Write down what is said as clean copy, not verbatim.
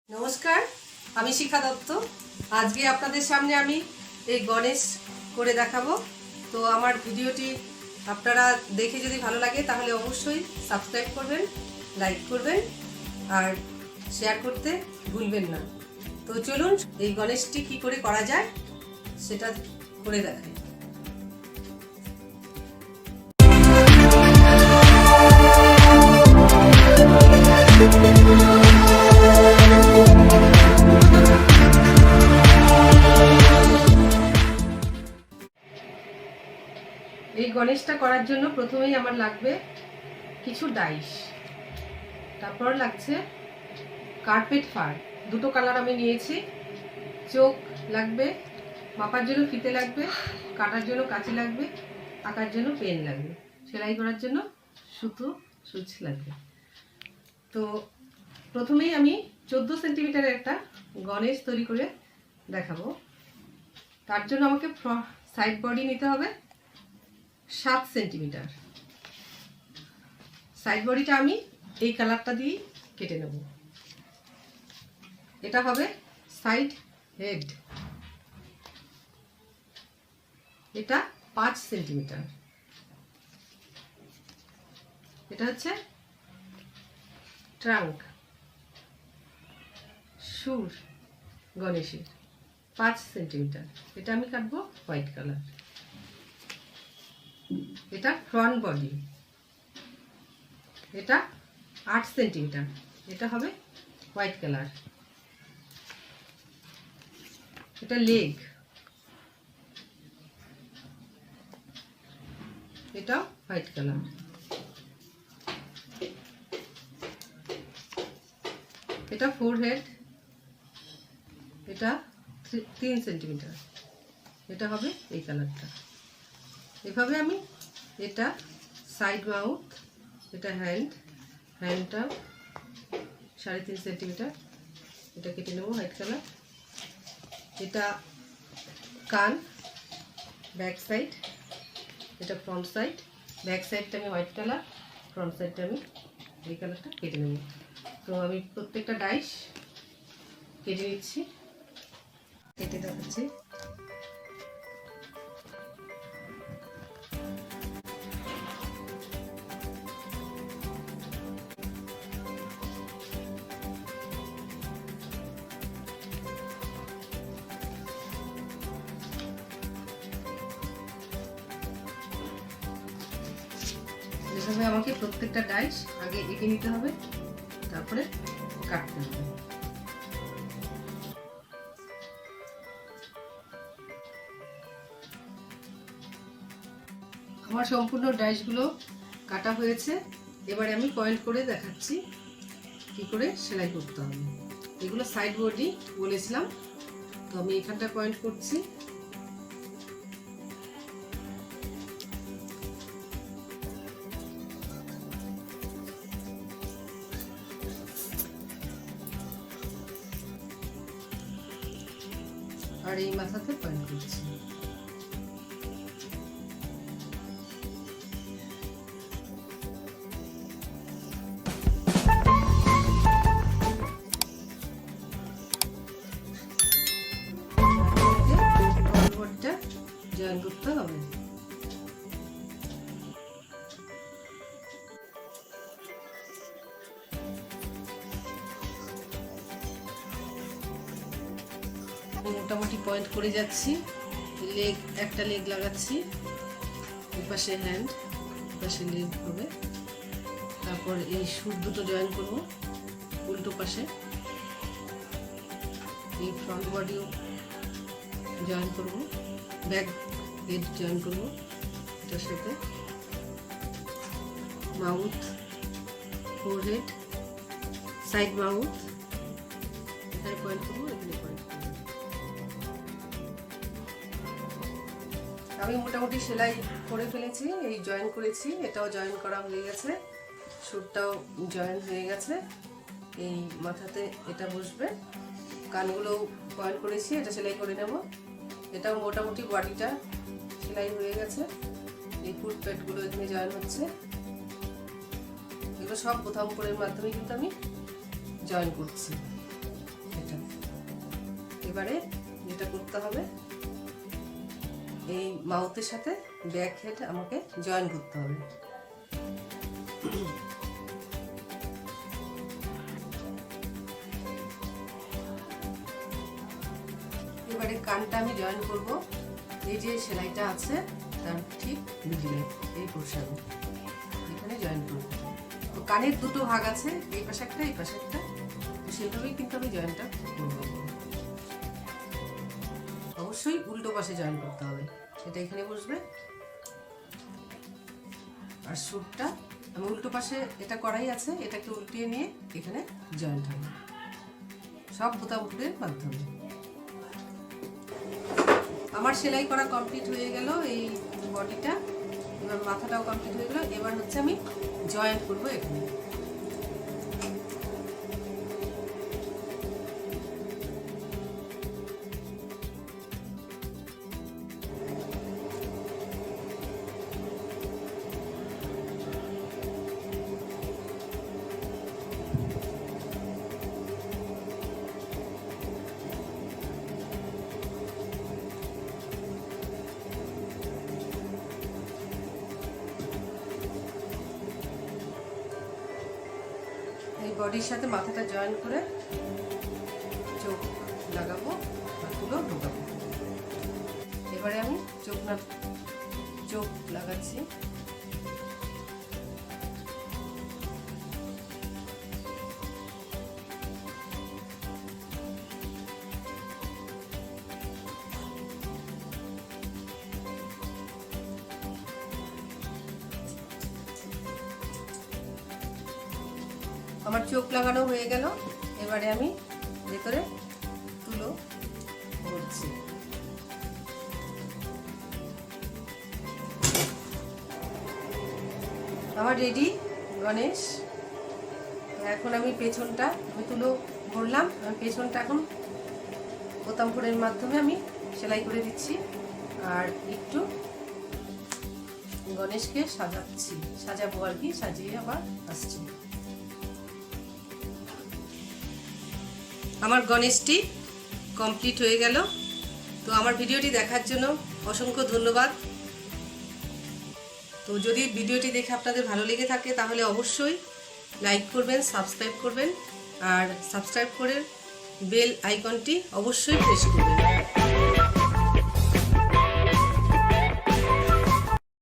নমস্কার, আমি শিখা দত্ত। আজকে আপনাদের সামনে আমি এই গণেশ করে দেখাবো। তো আমার ভিডিওটি আপনারা দেখে যদি ভালো লাগে তাহলে অবশ্যই সাবস্ক্রাইব করবেন, লাইক করবেন আর শেয়ার করতে ভুলবেন না। তো চলুন এই গণেশটি কি করে করা যায় সেটা করে দেখাই। এই গণেশটা করার জন্য প্রথমেই আমার লাগবে কিছু ডাইস, তারপর লাগছে কার্পেট ফার, দুটো কালার আমি নিয়েছি। চোখ লাগবে, মাপার জন্য ফিতে লাগবে, কাটার জন্য কাঁচি লাগবে, আঁকার জন্য পেন লাগবে, সেলাই করার জন্য সুচ লাগবে। তো প্রথমেই আমি 14 সেন্টিমিটারের একটা গণেশ তৈরি করে দেখাবো। তার জন্য আমাকে সাইড বডি নিতে হবে 7 সেন্টিমিটার। সাইড বডিটা আমি এই কালারটা দিয়ে কেটে নেব। এটা হবে সাইড হেড, এটা 5 সেন্টিমিটার। এটা হচ্ছে ট্রাঙ্ক, সুর গণেশের 5 সেন্টিমিটার। এটা আমি কাটবো হোয়াইট কালার। এটা ফ্রন্ট বডি, এটা 8 সেন্টিমিটার, এটা হবে হোয়াইট কালার। এটা লেগ, এটা হোয়াইট কালার। এটা ফোরহেড, এটা 3 সেন্টিমিটার, এটা হবে এই কালারটা। এভাবে আমি এটা সাইড মাউথ, এটা হ্যান্ডটা 3.5 সেন্টিমিটার, এটা কেটে নেবো হোয়াইট কালার। এটা কান ব্যাক সাইড, এটা ফ্রন্ট সাইড। ব্যাক সাইডটা আমি হোয়াইট কালার, ফ্রন্ট সাইডটা আমি এই কালারটা কেটে নেব। তো আমি প্রত্যেকটা ডাইস কেটে নিচ্ছি, কেটে দেখাচ্ছি। যেভাবে আমাকে প্রত্যেকটা ডাইস আগে এঁকে নিতে হবে, তারপরে কাটতে হবে। আমার সম্পূর্ণ ডাইসগুলো কাটা হয়েছে। এবারে আমি পয়েন্ট করে দেখাচ্ছি কি করে সেলাই করতে হবে। এগুলো সাইড বডি বলেছিলাম, তো আমি এখানটা পয়েন্ট করছি। আর এই মাথাতে পয়েন্ট করছি। জয়েন করতে হবে। মোটামুটি পয়েন্ট করে যাচ্ছি। লেগ, একটা লেগ লাগাচ্ছি, এপাশে হ্যান্ড, এপাশে লেগ হবে। তারপর এই সুর দুটো জয়েন করব উল্টো পাশে। এই ফ্রন্ট বডিও জয়েন করব, ব্যাক হেড জয়েন করব এটার সাথে। মাউথ, ফোরহেড, সাইড মাউথ, এখানে পয়েন্ট করবো, এখানে পয়েন্ট করবো। আমি মোটামুটি সেলাই করে ফেলেছি, এই জয়েন করেছি, এটাও জয়েন করা হয়ে গেছে, সুরটাও জয়েন হয়ে গেছে। এই মাথাতে এটা বসবে, কানগুলো পয়েন্ট করেছি, এটা সেলাই করে নেব। এটাও মোটামুটি বডিটা সেলাই হয়ে গেছে। এই ফুট প্যাডগুলো এখানে জয়েন হচ্ছে। এগুলো সব প্রথম কোণের মাধ্যমে কিন্তু আমি জয়েন করছি। এবারে যেটা করতে হবে, এই মাউথের সাথে ব্যাক হেড আমাকে জয়েন করতে হবে। এবারে কানটা আমি জয়েন করব এই যে সেলাইটা আছে তার ঠিক মিডিলে, এই পোর্শনে এখানে জয়েন করব। তো কানের দুটো ভাগ আছে, এই পাশে একটা এই পাশে একটা, তো সেইভাবেই কিন্তু আমি জয়েনটা করব। অবশ্যই উল্টো পাশে জয়েন করতে হবে, সেটা এখানে বসবে। আর সুটটা আমি উল্টো পাশে এটা করাই আছে, এটাকে উল্টিয়ে নিয়ে এখানে জয়েন্ট হবে, সব বোতাম খুলের মাধ্যমে। আমার সেলাই করা কমপ্লিট হয়ে গেল এই বডিটা, এবার মাথাটাও কমপ্লিট হয়ে গেল। এবার হচ্ছে আমি জয়েন্ট করব এখানে। এই বডির সাথে মাথাটা জয়েন করে চোখ লাগাবো আর তুলো ঢোকাবো। এবারে আমি চোখ লাগাচ্ছি। আমার চোখ লাগানো হয়ে গেল, এবারে আমি ভেতরে তুলো ভরছি। আমার রেডি গণেশ। এখন আমি পেছনটা তুলো ভরলাম, আমি পেছনটা এখন বোতাম ফোড়ের মাধ্যমে আমি সেলাই করে দিচ্ছি আর একটু গণেশকে সাজাবো আর কি, সাজিয়ে আবার আসছি। আমার গণেশটি কমপ্লিট হয়ে গেল। তো আমার ভিডিওটি দেখার জন্য অসংখ্য ধন্যবাদ। তো যদি ভিডিওটি দেখে আপনাদের ভালো লেগে থাকে তাহলে অবশ্যই লাইক করবেন, সাবস্ক্রাইব করবেন আর সাবস্ক্রাইব করে বেল আইকনটি অবশ্যই প্রেস করবেন।